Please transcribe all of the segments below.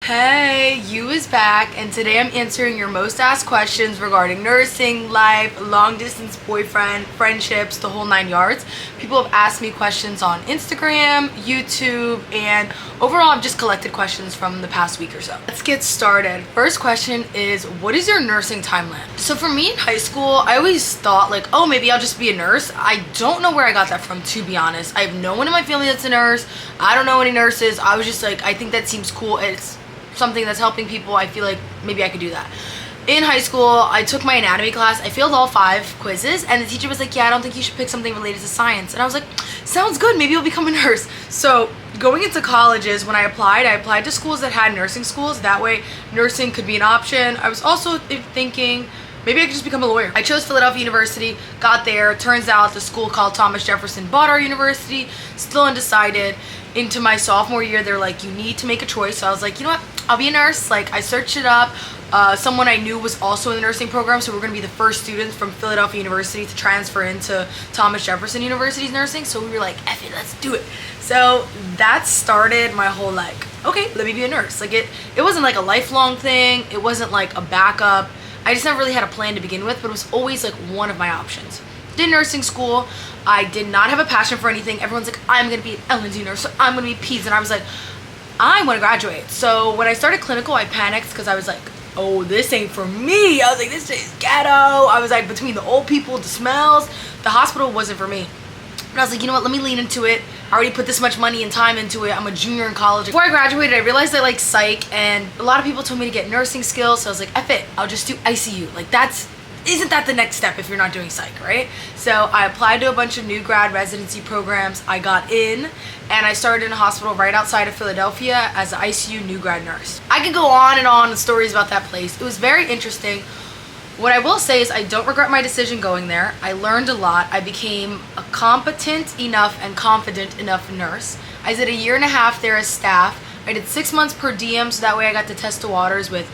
Hey, you is back, and today I'm answering your most asked questions regarding nursing, life, long distance boyfriend, friendships, the whole 9 yards. People have asked me questions on Instagram, YouTube, and overall I've just collected questions from the past week or so. Let's get started. First question is, what is your nursing timeline? So for me in high school, I always thought like, oh, maybe I'll just be a nurse. I don't know where I got that from, to be honest. I have no one in my family that's a nurse. I don't know any nurses. I was just like, I think that seems cool. It's something that's helping people. I feel like maybe I could do that. In high school, I took my anatomy class. I failed all 5 quizzes, and the teacher was like, yeah, I don't think you should pick something related to science. And I was like, sounds good, maybe I'll become a nurse. So going into colleges, when I applied to schools that had nursing schools. That way nursing could be an option. I was also thinking maybe I could just become a lawyer. I chose Philadelphia University, got there. Turns out the school called Thomas Jefferson bought our university. Still undecided. Into my sophomore year, they're like, you need to make a choice. So I was like, you know what, I'll be a nurse. Like, I searched it up. Someone I knew was also in the nursing program, so we're gonna be the first students from Philadelphia University to transfer into Thomas Jefferson University's nursing. So we were like, F it, let's do it. So that started my whole like, okay, let me be a nurse. Like it wasn't like a lifelong thing. It wasn't like a backup. I just never really had a plan to begin with, but it was always like one of my options. Did nursing school. I did not have a passion for anything. Everyone's like, I'm gonna be an L&D nurse, so I'm gonna be peds, and I was like, I want to graduate. So when I started clinical, I panicked because I was like, oh, this ain't for me. I was like, this is ghetto. I was like, between the old people, the smells, the hospital wasn't for me. But I was like, you know what, let me lean into it. I already put this much money and time into it. I'm a junior in college. Before I graduated, I realized I like psych, and a lot of people told me to get nursing skills, so I was like, F it, I'll just do ICU. Like, isn't that the next step if you're not doing psych, right? So I applied to a bunch of new grad residency programs. I got in, and I started in a hospital right outside of Philadelphia as an ICU new grad nurse. I can go on and on with stories about that place. It was very interesting. What I will say is I don't regret my decision going there. I learned a lot. I became a competent enough and confident enough nurse. I did a 1.5 years there as staff. I did 6 months per diem, so that way I got to test the waters with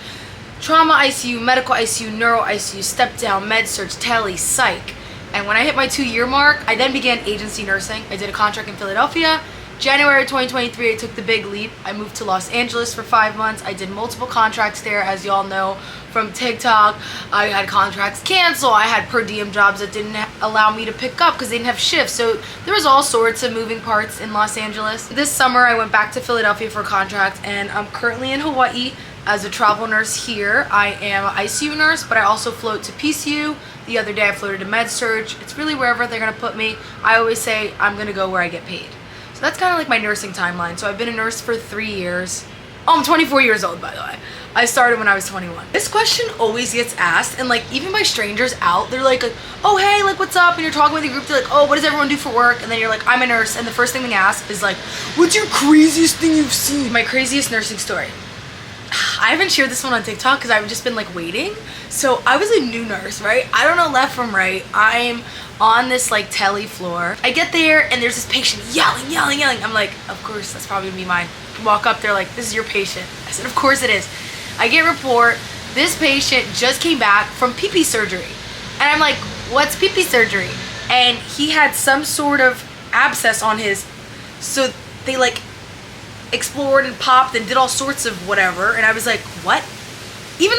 trauma ICU, medical ICU, neuro ICU, step down, med surg, tele, psych. And when I hit my 2-year mark, I then began agency nursing. I did a contract in Philadelphia. January 2023, I took the big leap. I moved to Los Angeles for 5 months. I did multiple contracts there, as y'all know from TikTok. I had contracts cancel. I had per diem jobs that didn't allow me to pick up because they didn't have shifts. So there was all sorts of moving parts in Los Angeles. This summer, I went back to Philadelphia for a contract, and I'm currently in Hawaii as a travel nurse here. I am an ICU nurse, but I also float to PCU. The other day I floated to med surg. It's really wherever they're gonna put me. I always say I'm gonna go where I get paid. So that's kind of like my nursing timeline. So I've been a nurse for 3 years. Oh, I'm 24 years old, by the way. I started when I was 21. This question always gets asked, and like even by strangers out, they're like, oh hey, like what's up? And you're talking with your group, they're like, oh, what does everyone do for work? And then you're like, I'm a nurse, and the first thing they ask is like, what's your craziest thing you've seen? My craziest nursing story. I haven't shared this one on TikTok because I've just been like waiting. So I was a new nurse, right? I don't know left from right. I'm on this like tele floor. I get there and there's this patient yelling. I'm like, of course, that's probably gonna be mine. Walk up, they're like, this is your patient. I said, of course it is. I get a report. This patient just came back from pee-pee surgery. And I'm like, what's pee-pee surgery? And he had some sort of abscess on his, so they like explored and popped and did all sorts of whatever, and I was like, what? Even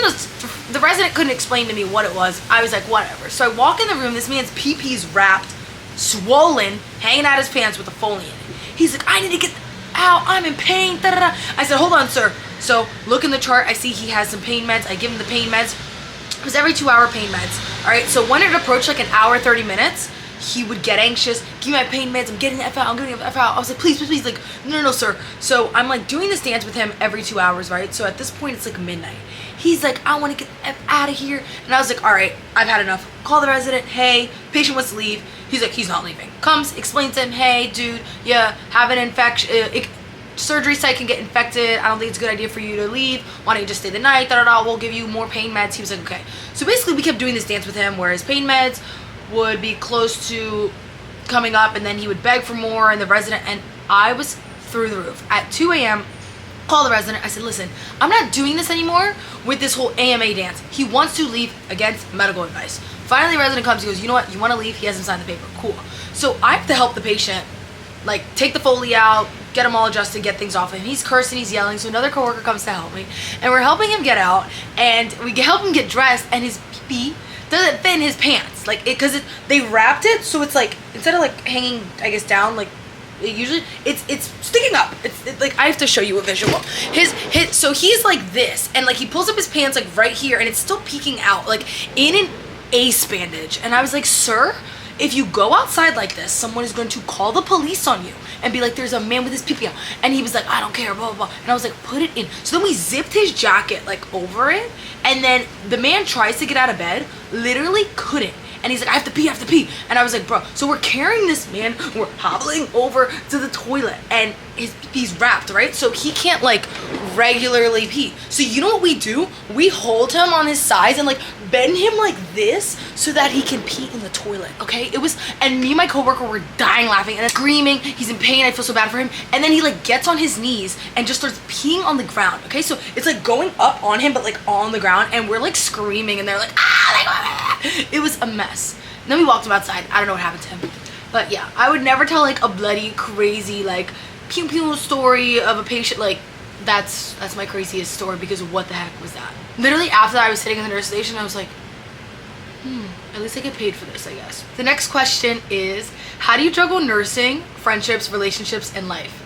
the resident couldn't explain to me what it was. I was like, whatever. So I walk in the room, this man's pee-pee's wrapped, swollen, hanging out his pants with a Foley in it. He's like, I need to get out, I'm in pain, da da da. I said, hold on, sir. So look in the chart, I see he has some pain meds. I give him the pain meds. It was every 2-hour pain meds. All right, so when it approached like 1 hour, 30 minutes, he would get anxious, give me my pain meds, I'm getting the F out, I'm getting the F out. I was like, please, like, no, sir. So I'm like doing this dance with him every 2 hours, right? So at this point, it's like midnight. He's like, I want to get the F out of here. And I was like, all right, I've had enough. Call the resident, hey, patient wants to leave. He's like, he's not leaving. Comes, explains to him, hey, dude, yeah, have an infection, surgery site can get infected. I don't think it's a good idea for you to leave. Why don't you just stay the night, we'll give you more pain meds. He was like, okay. So basically, we kept doing this dance with him where his pain meds would be close to coming up, and then he would beg for more, and the resident, and I was through the roof. At 2 a.m., call the resident. I said, listen, I'm not doing this anymore with this whole AMA dance. He wants to leave against medical advice. Finally, the resident comes, he goes, you know what, you want to leave? He hasn't signed the paper. Cool. So I have to help the patient, like, take the Foley out, get him all adjusted, get things off him. He's cursing, he's yelling, so another coworker comes to help me, and we're helping him get out, and we help him get dressed, and his pee doesn't fit in his pants, like because they wrapped it so it's like instead of like hanging, I guess, down like usually it's sticking up. It's like I have to show you a visual. His so he's like this, and like he pulls up his pants like right here, and it's still peeking out like in an ace bandage. And I was like, sir, if you go outside like this, someone is going to call the police on you and be like, there's a man with his pee-pee out. And he was like, I don't care, blah, blah, blah. And I was like, put it in. So then we zipped his jacket like over it. And then the man tries to get out of bed, literally couldn't. And he's like, I have to pee. And I was like, bro, so we're carrying this man, we're hobbling over to the toilet, and his pee-pee's wrapped, right? So he can't like regularly pee. So you know what we do? We hold him on his sides and like bend him like this so that he can pee in the toilet, okay? It was, and me and my coworker were dying laughing and screaming. He's in pain, I feel so bad for him. And then he like gets on his knees and just starts peeing on the ground, okay? So it's like going up on him, but like on the ground, and we're like screaming, and they're like, it was a mess. And then we walked him outside. I don't know what happened to him. But yeah, I would never tell like a bloody, crazy, like pew pew story of a patient. Like that's my craziest story, because what the heck was that? Literally after that, I was sitting in the nurse station, I was like, at least I get paid for this, I guess. The next question is, how do you juggle nursing, friendships, relationships, and life?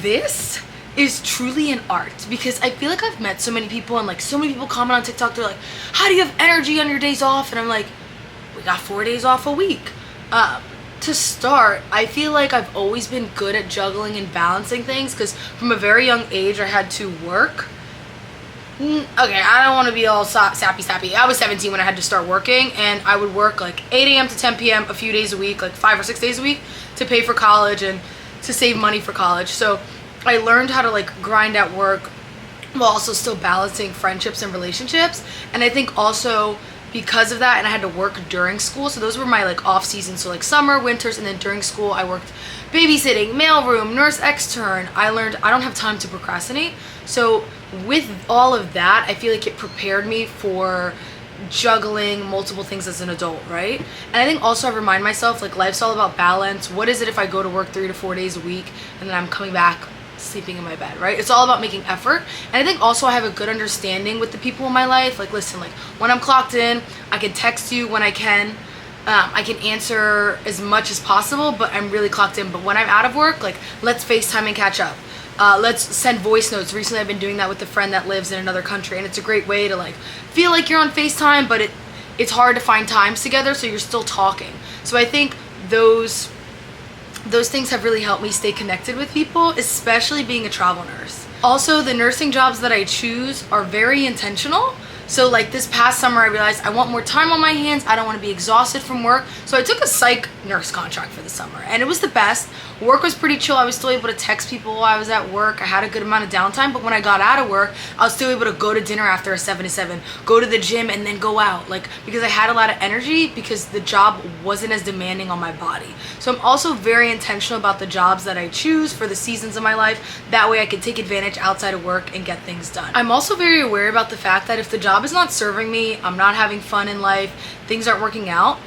This is truly an art, because I feel like I've met so many people, and like so many people comment on TikTok, they're like, how do you have energy on your days off? And I'm like, we got 4 days off a week. To start, I feel like I've always been good at juggling and balancing things, because from a very young age I had to work. Okay, I don't want to be all sappy. I was 17 when I had to start working, and I would work like 8 a.m. to 10 p.m. a few days a week, like 5 or 6 days a week, to pay for college and to save money for college. So I learned how to like grind at work while also still balancing friendships and relationships. And I think also because of that, and I had to work during school, so those were my like off seasons, so like summer, winters, and then during school I worked babysitting, mailroom, nurse extern. I learned I don't have time to procrastinate. So with all of that, I feel like it prepared me for juggling multiple things as an adult, right? And I think also I remind myself, like, life's all about balance. What is it if I go to work 3 to 4 days a week and then I'm coming back sleeping in my bed, right? It's all about making effort. And I think also I have a good understanding with the people in my life. Like, listen, like when I'm clocked in, I can text you when I can. I can answer as much as possible, but I'm really clocked in. But when I'm out of work, like, let's FaceTime and catch up. Let's send voice notes. Recently I've been doing that with a friend that lives in another country, and it's a great way to like feel like you're on FaceTime, but it's hard to find times together, so you're still talking. So I think those things have really helped me stay connected with people, especially being a travel nurse. Also, the nursing jobs that I choose are very intentional. So like this past summer, I realized I want more time on my hands. I don't want to be exhausted from work. So I took a psych nurse contract for the summer, and it was the best. Work was pretty chill. I was still able to text people while I was at work. I had a good amount of downtime, but when I got out of work, I was still able to go to dinner after a 7 to 7, go to the gym, and then go out, like, because I had a lot of energy because the job wasn't as demanding on my body. So I'm also very intentional about the jobs that I choose for the seasons of my life. That way I can take advantage outside of work and get things done. I'm also very aware about the fact that if the job is not serving me, I'm not having fun in life, things aren't working out,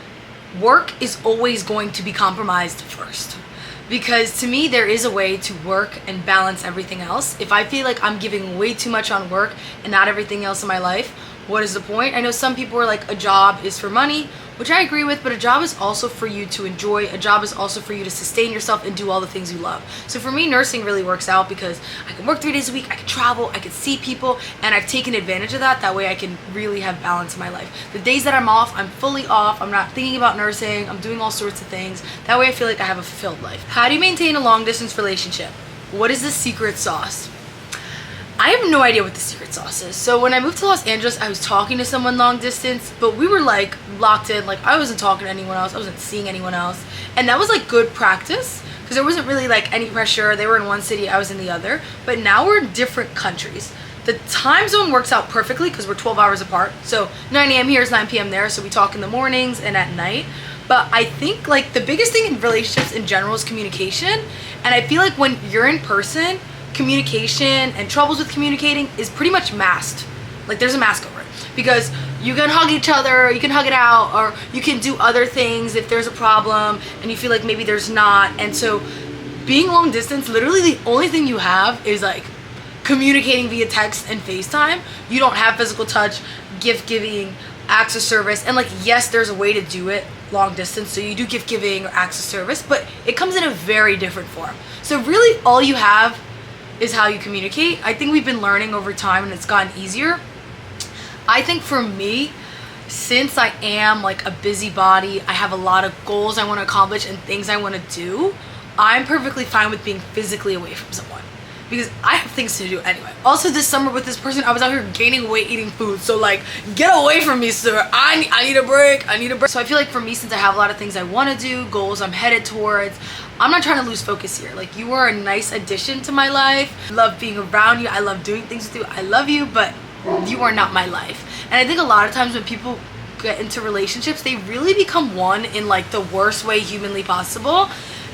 work is always going to be compromised first. Because to me, there is a way to work and balance everything else. If I feel like I'm giving way too much on work and not everything else in my life, what is the point? I know some people are like, a job is for money, which I agree with, but a job is also for you to enjoy. A job is also for you to sustain yourself and do all the things you love. So for me, nursing really works out because I can work 3 days a week, I can travel, I can see people, and I've taken advantage of that. That way I can really have balance in my life. The days that I'm off, I'm fully off. I'm not thinking about nursing. I'm doing all sorts of things. That way I feel like I have a fulfilled life. How do you maintain a long distance relationship? What is the secret sauce? I have no idea what the secret sauce is. So when I moved to Los Angeles, I was talking to someone long distance, but we were like locked in. Like, I wasn't talking to anyone else. I wasn't seeing anyone else. And that was like good practice because there wasn't really like any pressure. They were in one city, I was in the other. But now we're in different countries. The time zone works out perfectly because we're 12 hours apart. So 9 a.m. here is 9 p.m. there. So we talk in the mornings and at night. But I think like the biggest thing in relationships in general is communication. And I feel like when you're in person, communication and troubles with communicating is pretty much masked. Like, there's a mask over it because you can hug each other, you can hug it out, or you can do other things if there's a problem and you feel like maybe there's not. And so being long distance, literally the only thing you have is like communicating via text and FaceTime. You don't have physical touch, gift giving, acts of service, and like, yes, there's a way to do it long distance, so you do gift giving or acts of service, but it comes in a very different form. So really all you have is how you communicate. I think we've been learning over time and it's gotten easier. I think for me, since I am like a busybody, I have a lot of goals I want to accomplish and things I want to do, I'm perfectly fine with being physically away from someone because I have things to do anyway. Also this summer with this person, I was out here gaining weight eating food, so like, get away from me, sir. I need a break. I need a break. So I feel like for me, since I have a lot of things I want to do, goals I'm headed towards, I'm not trying to lose focus here. Like, you are a nice addition to my life. I love being around you. I love doing things with you. I love you, but you are not my life. And I think a lot of times when people get into relationships, they really become one in like the worst way humanly possible.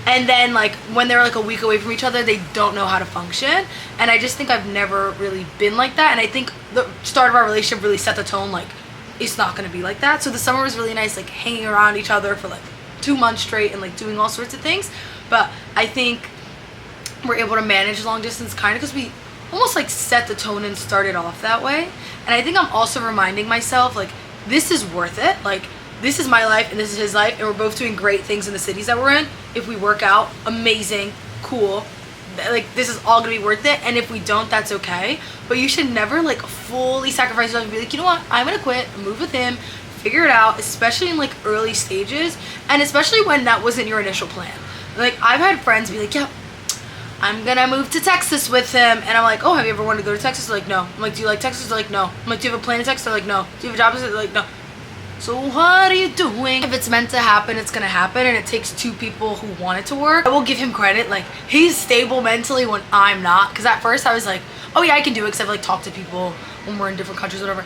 And then like when they're like a week away from each other, they don't know how to function. And I just think I've never really been like that. And I think the start of our relationship really set the tone, like, it's not gonna be like that. So the summer was really nice, like hanging around each other for like 2 months straight and like doing all sorts of things. But I think we're able to manage long distance kind of because we almost like set the tone and started off that way. And I think I'm also reminding myself, like, this is worth it. Like, this is my life and this is his life, and we're both doing great things in the cities that we're in. If we work out, amazing, cool. Like, this is all gonna be worth it. And if we don't, that's okay. But you should never like fully sacrifice yourself and be like, you know what, I'm gonna quit, move with him, figure it out, especially in like early stages, and especially when that wasn't your initial plan. Like, I've had friends be like, yeah, I'm gonna move to Texas with him, and I'm like, oh, have you ever wanted to go to Texas? They're like, no. I'm like, do you like Texas? They're like, no. I'm like, do you have a plan in Texas? They're like, no. Do you have a job? They're like, no. So what are you doing? If it's meant to happen, it's gonna happen, and it takes two people who want it to work. I will give him credit, like, he's stable mentally when I'm not, because at first I was like, oh yeah, I can do it, because I've like talked to people when we're in different countries or whatever,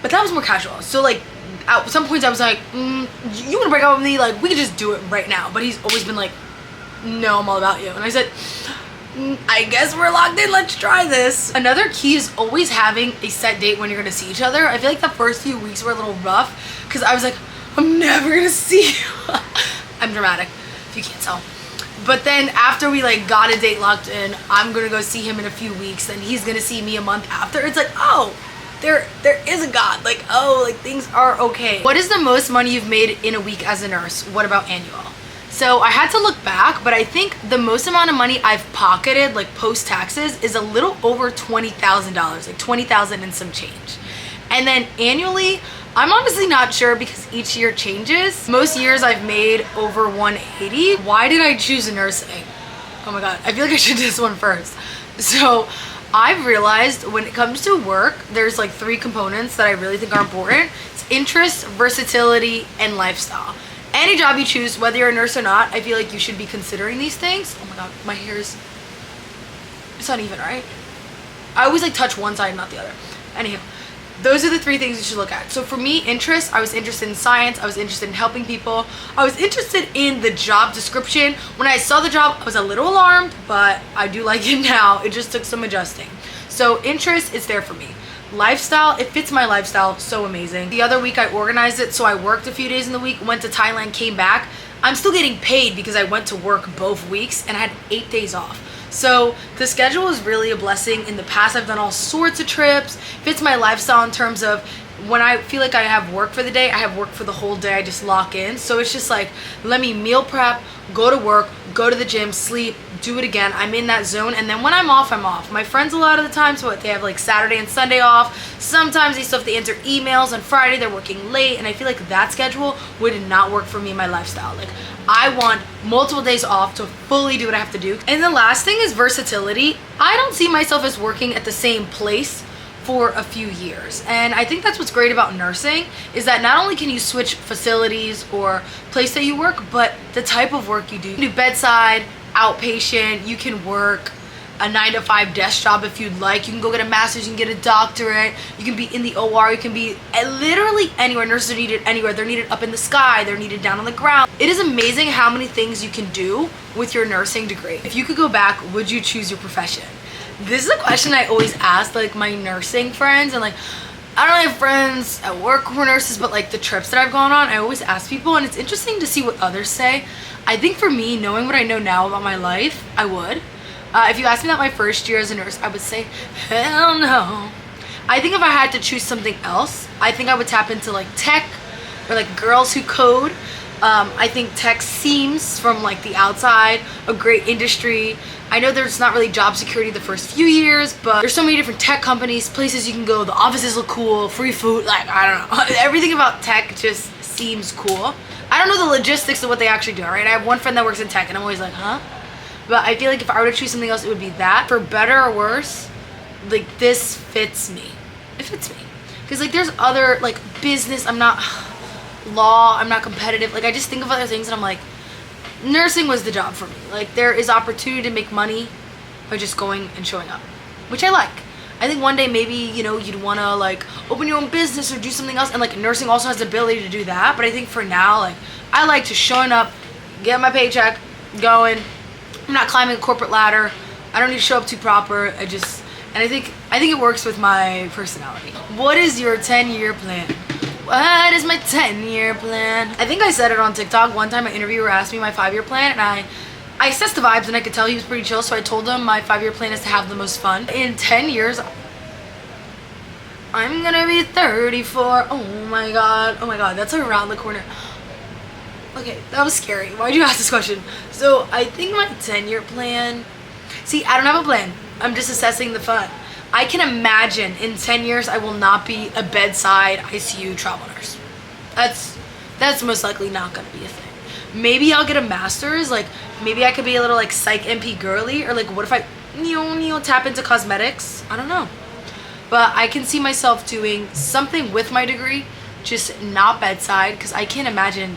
but that was more casual. So like, at some points I was like, you wanna break up with me? Like, we can just do it right now. But he's always been like, no, I'm all about you. And I said, I guess we're locked in, let's try this. Another key is always having a set date when you're gonna see each other. I feel like the first few weeks were a little rough because I was like, I'm never gonna see you. I'm dramatic, if you can't tell. But then after we like got a date locked in, I'm gonna go see him in a few weeks, and he's gonna see me a month after. It's like, oh, there is a God. Like, oh, like things are okay. What is the most money you've made in a week as a nurse? What about annual? So I had to look back, but I think the most amount of money I've pocketed, like post taxes, is a little over $20,000, like 20,000 and some change. And then annually, I'm honestly not sure because each year changes. Most years I've made over 180. Why did I choose nursing? Oh my God, I feel like I should do this one first. So I've realized when it comes to work, there's like 3 components that I really think are important. It's interest, versatility, and lifestyle. Any job you choose, whether you're a nurse or not, I feel like you should be considering these things. Oh my God, my hair is, it's uneven, right? I always like touch one side, not the other. Anyhow, those are the 3 things you should look at. So for me, interest, I was interested in science. I was interested in helping people. I was interested in the job description. When I saw the job, I was a little alarmed, but I do like it now. It just took some adjusting. So interest is there for me. Lifestyle, it fits my lifestyle so amazing. The other week I organized it, so I worked a few days in the week, went to Thailand, came back. I'm still getting paid because I went to work both weeks and I had 8 days off. So the schedule is really a blessing. In the past, I've done all sorts of trips. Fits my lifestyle in terms of when I feel like I have work for the day, I have work for the whole day. I just lock in. So it's just like, let me meal prep, go to work, go to the gym, sleep, do it again. I'm in that zone. And then when I'm off, I'm off. My friends a lot of the time, so they have like Saturday and Sunday off. Sometimes they still have to answer emails. On Friday, they're working late. And I feel like that schedule would not work for me and my lifestyle. Like, I want multiple days off to fully do what I have to do. And the last thing is versatility. I don't see myself as working at the same place for a few years. And I think that's what's great about nursing, is that not only can you switch facilities or place that you work, but the type of work you do. You can do bedside, outpatient, you can work a 9-to-5 desk job if you'd like. You can go get a master's, you can get a doctorate, you can be in the OR, you can be literally anywhere. Nurses are needed anywhere. They're needed up in the sky, they're needed down on the ground. It is amazing how many things you can do with your nursing degree. If you could go back, would you choose your profession? This is a question I always ask like my nursing friends, and like I don't really have friends at work who are nurses, but like the trips that I've gone on, I always ask people, and it's interesting to see what others say. I think for me, knowing what I know now about my life, I would. If you asked me that my first year as a nurse, I would say, hell no. I think if I had to choose something else, I think I would tap into like tech or like girls who code. I think tech seems from like the outside a great industry. I know there's not really job security the first few years, but there's so many different tech companies, places you can go, the offices look cool, free food, like I don't know. Everything about tech just seems cool. I don't know the logistics of what they actually do, right? I have one friend that works in tech and I'm always like, huh? But I feel like if I were to choose something else, it would be that. For better or worse, like this fits me. It fits me. Because like there's other like business, I'm not law, I'm not competitive. Like I just think of other things and I'm like, nursing was the job for me. Like there is opportunity to make money by just going and showing up, which I like. I think one day maybe, you know, you'd want to like open your own business or do something else, and like nursing also has the ability to do that. But I think for now, like I like just showing up, get my paycheck, going. I'm not climbing a corporate ladder. I don't need to show up too proper. I think it works with my personality. What is your 10-year plan? What is my 10-year plan? I think I said it on TikTok. One time an interviewer asked me my 5-year plan, and I assessed the vibes and I could tell he was pretty chill, so I told him my 5-year plan is to have the most fun. In 10 years, I'm gonna be 34. Oh my god, that's around the corner. Okay, that was scary. Why'd you ask this question? So I think my 10-year plan, see, I don't have a plan. I'm just assessing the fun. I can imagine in 10 years I will not be a bedside ICU travel nurse. That's most likely not gonna be a thing. Maybe I'll get a master's, like maybe I could be a little like psych MP girly, or like what if I tap into cosmetics? I don't know. But I can see myself doing something with my degree, just not bedside, because I can't imagine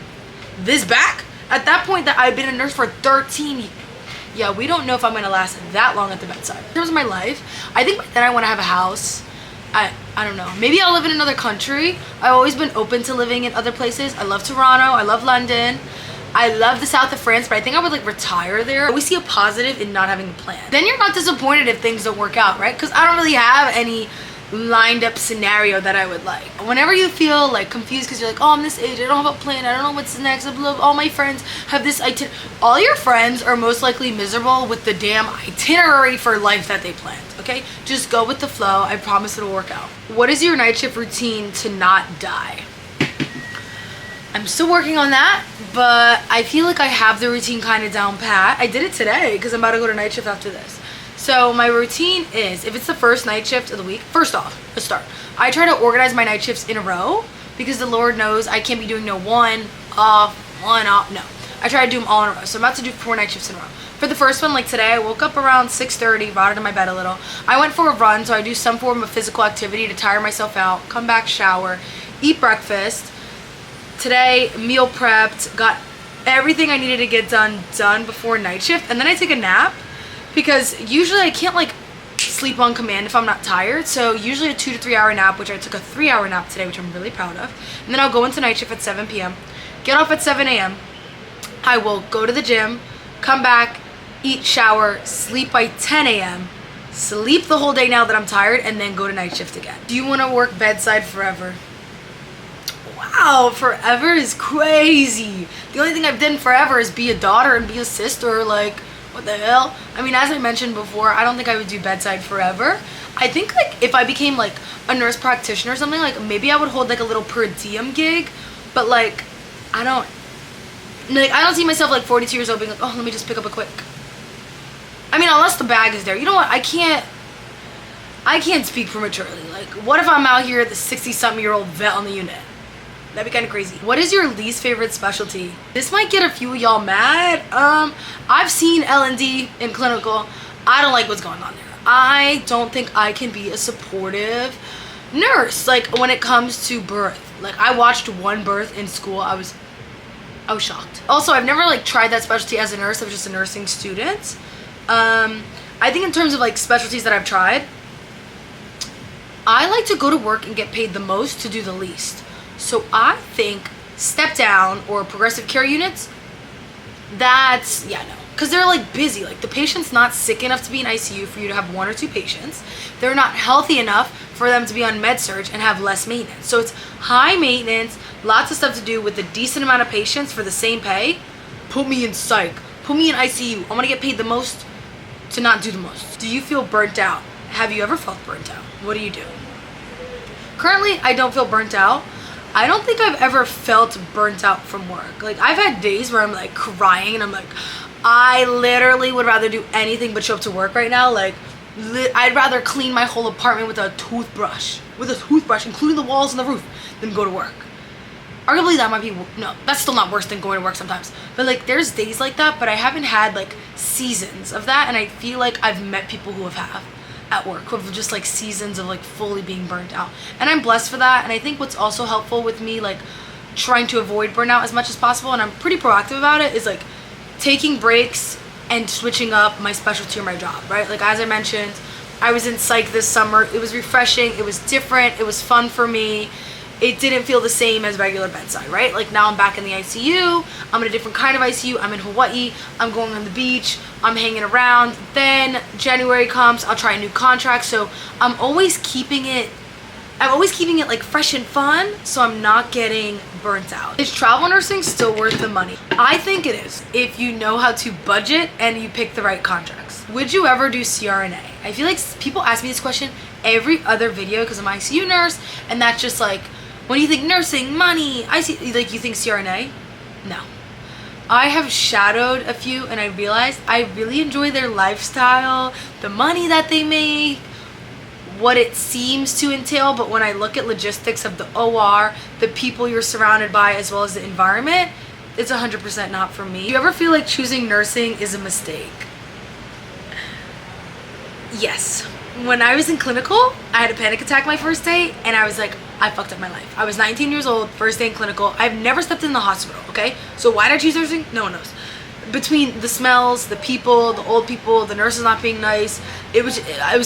this back. At that point that I've been a nurse for 13 years. Yeah, we don't know if I'm gonna last that long at the bedside. In terms of my life, I think then I want to have a house. I don't know. Maybe I'll live in another country. I've always been open to living in other places. I love Toronto. I love London. I love the south of France, but I think I would like retire there. I always see a positive in not having a plan. Then you're not disappointed if things don't work out, right? Because I don't really have any lined up scenario that I would like. Whenever you feel like confused because you're like, oh, I'm this age, I don't have a plan, I don't know what's next, all my friends have this itinerary. All your friends are most likely miserable with the damn itinerary for life that they planned, okay? Just go with the flow. I promise it'll work out. What is your night shift routine to not die? I'm still working on that, but I feel like I have the routine kind of down pat. I did it today because I'm about to go to night shift after this. So my routine is, if it's the first night shift of the week, first off, let's start. I try to organize my night shifts in a row because the Lord knows I can't be doing no one off, no. I try to do them all in a row. So I'm about to do 4 night shifts in a row. For the first one, like today, I woke up around 6:30, rotted in my bed a little. I went for a run, so I do some form of physical activity to tire myself out, come back, shower, eat breakfast. Today, meal prepped, got everything I needed to get done before night shift, and then I take a nap. Because usually I can't like sleep on command if I'm not tired. So usually a 2 to 3 hour nap, which I took a 3-hour nap today, which I'm really proud of. And then I'll go into night shift at 7 p.m. Get off at 7 a.m. I will go to the gym, come back, eat, shower, sleep by 10 a.m. Sleep the whole day now that I'm tired, and then go to night shift again. Do you want to work bedside forever? Wow, forever is crazy. The only thing I've done forever is be a daughter and be a sister, like, what the hell? I mean, as I mentioned before, I don't think I would do bedside forever. I think like if I became like a nurse practitioner or something, like maybe I would hold like a little per diem gig, but like I don't see myself like 42 years old being like, oh, let me just pick up a quick. I mean, unless the bag is there. You know what? I can't speak prematurely. Like, what if I'm out here the 60-something-year-old vet on the unit? That'd be kind of crazy. What is your least favorite specialty? This might get a few of y'all mad. I've seen L&D in clinical. I don't like what's going on there. I don't think I can be a supportive nurse, like when it comes to birth. Like I watched one birth in school. I was shocked. Also, I've never like tried that specialty as a nurse. I was just a nursing student. I think in terms of like specialties that I've tried, I like to go to work and get paid the most to do the least. So I think step down or progressive care units, that's, yeah, no. Because they're like busy. Like the patient's not sick enough to be in ICU for you to have 1 or 2 patients. They're not healthy enough for them to be on med surg and have less maintenance. So it's high maintenance, lots of stuff to do with a decent amount of patients for the same pay. Put me in psych, put me in ICU. I'm gonna get paid the most to not do the most. Do you feel burnt out? Have you ever felt burnt out? What do you do? Currently, I don't feel burnt out. I don't think I've ever felt burnt out from work. Like, I've had days where I'm like crying and I'm like, I literally would rather do anything but show up to work right now. Like, I'd rather clean my whole apartment with a toothbrush, including the walls and the roof, than go to work. Arguably that might be, no, that's still not worse than going to work sometimes. But like, there's days like that, but I haven't had like seasons of that, and I feel like I've met people who have at work, who have just like seasons of like fully being burnt out. And I'm blessed for that. And I think what's also helpful with me like trying to avoid burnout as much as possible, and I'm pretty proactive about it, is like taking breaks and switching up my specialty or my job, right? Like, as I mentioned, I was in psych this summer. It was refreshing, it was different, it was fun for me. It didn't feel the same as regular bedside, right? Like, now I'm back in the ICU. I'm in a different kind of ICU. I'm in Hawaii. I'm going on the beach. I'm hanging around. Then January comes, I'll try a new contract. So I'm always keeping it like fresh and fun, so I'm not getting burnt out. Is travel nursing still worth the money? I think it is, if you know how to budget and you pick the right contracts. Would you ever do CRNA? I feel like people ask me this question every other video because I'm an ICU nurse, and that's just like, when you think nursing, money, like, you think CRNA? No. I have shadowed a few and I realized I really enjoy their lifestyle, the money that they make, what it seems to entail, but when I look at logistics of the OR, the people you're surrounded by, as well as the environment, it's 100% not for me. Do you ever feel like choosing nursing is a mistake? Yes. When I was in clinical, I had a panic attack my first day, and I was like, I fucked up my life. I was 19 years old, first day in clinical. I've never stepped in the hospital, okay? So why did I choose nursing? No one knows. Between the smells, the people, the old people, the nurses not being nice, it was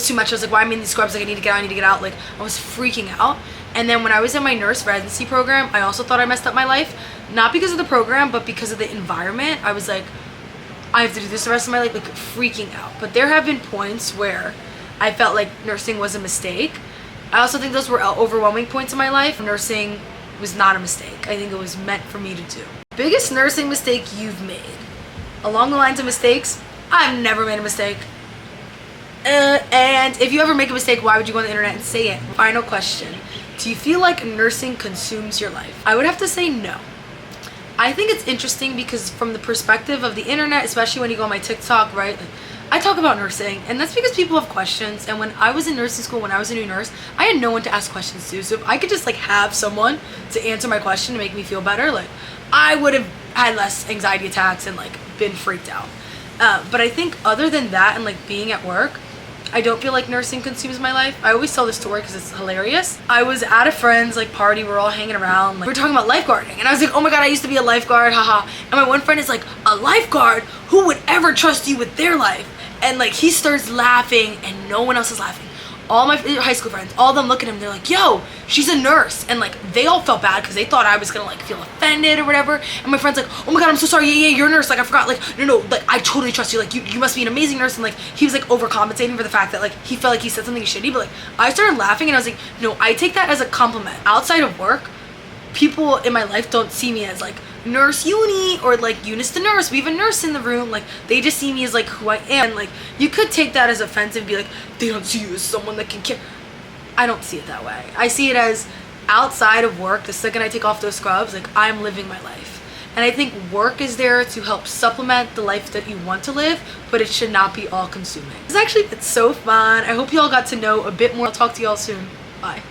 too much. I was like, why am I in these scrubs? Like, I need to get out. Like, I was freaking out. And then when I was in my nurse residency program, I also thought I messed up my life. Not because of the program, but because of the environment. I was like, I have to do this the rest of my life, like, freaking out. But there have been points where I felt like nursing was a mistake. I also think those were overwhelming points in my life. Nursing was not a mistake. I think it was meant for me to do. Biggest nursing mistake you've made? Along the lines of mistakes, I've never made a mistake. And if you ever make a mistake, why would you go on the internet and say it? Final question. Do you feel like nursing consumes your life? I would have to say no. I think it's interesting because from the perspective of the internet, especially when you go on my TikTok, right? Like, I talk about nursing, and that's because people have questions. And when I was in nursing school, when I was a new nurse, I had no one to ask questions to. So if I could just like have someone to answer my question to make me feel better, like, I would have had less anxiety attacks and like been freaked out. But I think other than that, and like being at work, I don't feel like nursing consumes my life. I always tell this story because it's hilarious. I was at a friend's like party, we're all hanging around, like, we're talking about lifeguarding, and I was like, oh my god, I used to be a lifeguard, haha. And my one friend is like, a lifeguard? Who would ever trust you with their life? And like, he starts laughing and no one else is laughing. All my high school friends, all of them look at him, they're like, yo, she's a nurse. And like, they all felt bad because they thought I was gonna like feel offended or whatever. And my friend's like, oh my god, I'm so sorry, yeah, you're a nurse, like, I forgot, like, no, like, I totally trust you, like, you must be an amazing nurse. And like, he was like overcompensating for the fact that like, he felt like he said something shitty, but like, I started laughing and I was like, no, I take that as a compliment. Outside of work, people in my life don't see me as like nurse uni or like Eunice the nurse, we have a nurse in the room. Like, they just see me as like who I am. Like, you could take that as offensive and be like, they don't see you as someone that can care. I don't see it that way. I see it as, outside of work, the second I take off those scrubs, like, I'm living my life. And I think work is there to help supplement the life that you want to live, but it should not be all consuming. It's so fun. I hope you all got to know a bit more. I'll talk to you all soon. Bye.